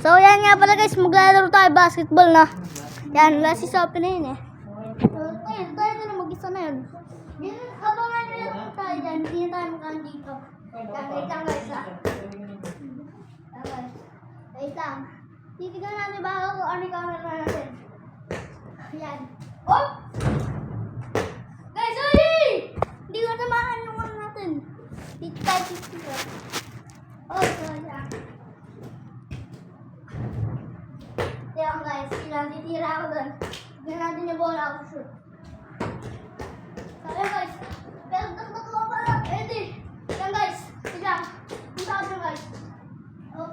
So, yan nga pala guys, maglalaro tayo basketball na. Yan, wala si Sophie na yun eh. So, tayo na mag-isa na yun. Yan, abangan nyo lang tayo dyan. Hindi na tayo magkaan dito. Yan, wait lang guys ha. Yan guys. Wait lang. Titignan natin ba kung ano yung camera natin. Yan. Oh! Guys, oy! Hindi ko tamaan yung ano natin. Dito tayo titignan. Oh, so yan. Yan guys, titira ako doon. Tignan natin yung bola ako shoot. Kaya guys, pero takot ko pala. Ready? Yan guys, tignan. Punta ako guys. Oh.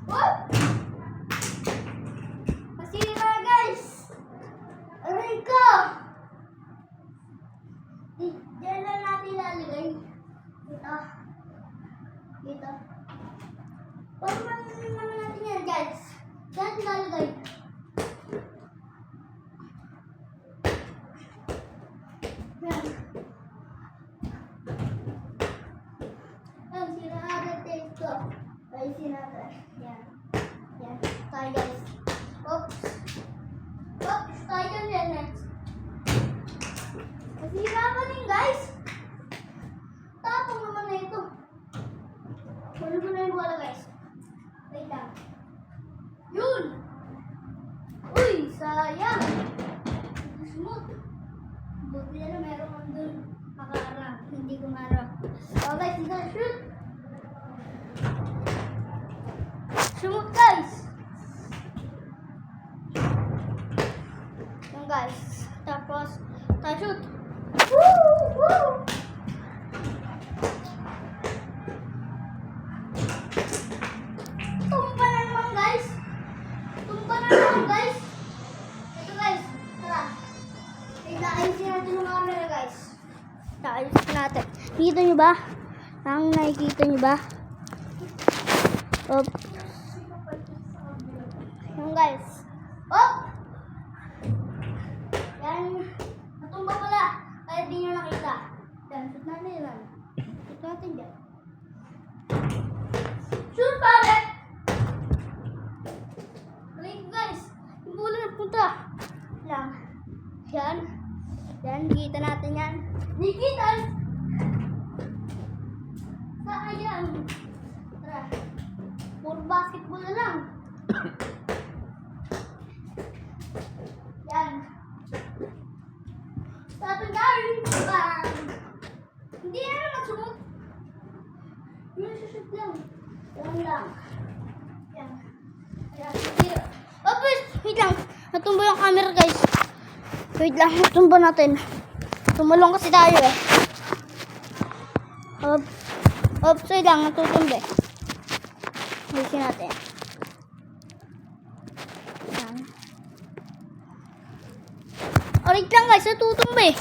What? Masira guys! Aray ko! Diyan lang natin lalagay. Dito. Dito. Huwag naman natin yan guys. Diyan lalagay. Yan. Yan, sira agad tape ko. Ayusin natin. Yan. Yan. Tayo guys. Oops. Oops. Tayo yan next. Masira pa din guys. Tapong naman na ito. Wala mo na yung bola guys. Wait lang. Yun! Uy! Sayang! Smooth. Buti na meron kang dun. Makaarang. Hindi ko marang. So guys, dito shoot! Smooth guys! Yan guys. Tapos, tayo shoot! Woo! Woo! Tumpa na naman guys! Tumpa na naman guys! Ito guys, tara! Ayusin natin yung camera guys. Ayusin natin. Nakikita nyo ba? Ang nakikita nyo ba? Op. Yan guys. Op! Yan. Natumba pala. Kaya di nyo nakita. Yan. Shoot natin yan. Shoot natin dyan. Shoot pare! Balik guys. Yung bola na punta. Lang. Yan. Yan. Kita natin yan. Nikita! Sayang. Tara. Puro basketball na lang. Yan. Tapos tayo. Bang! Hindi na naman sumot. Yung susut lang. Yan lang. Yan. Yan. Opus! Wait lang. Natumba yung camera guys. Wait lang. Natumba natin. Tumulong kasi tayo eh. Oops, wait lang. Natutumba eh. Ayusin natin. Yan. Wait lang guys. Natutumba eh.